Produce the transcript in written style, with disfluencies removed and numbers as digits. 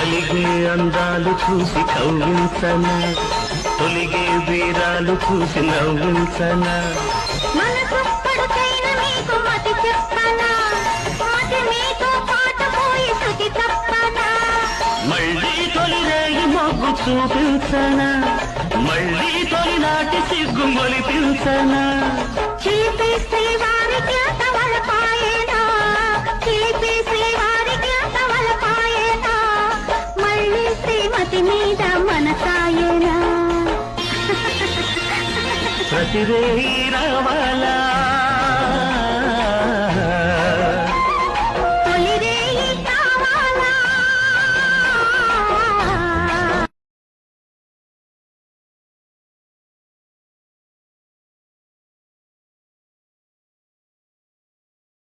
కలిగే అందాలు చూసి కవ్వించనా, తొలిగే వీరాలు చూసి నవ్వించనా. మనసు పడుకైన మీకు మతి చెప్పనా, మతి మీతో పాట పోయి శృతి తప్పనా. మళ్ళీ తొలి రేగి మొగ్గు చూపించనా, మళ్ళీ తొలినాటి సిగ్గు మొలిపించనా. చీపి శ్రీవారికి తవల పాయేనా, చీపి శ్రీవారికి తవల పాయేనా. మళ్ళీ శ్రీమతి మీద మనసాయేనా. ప్రతిరే రావాలా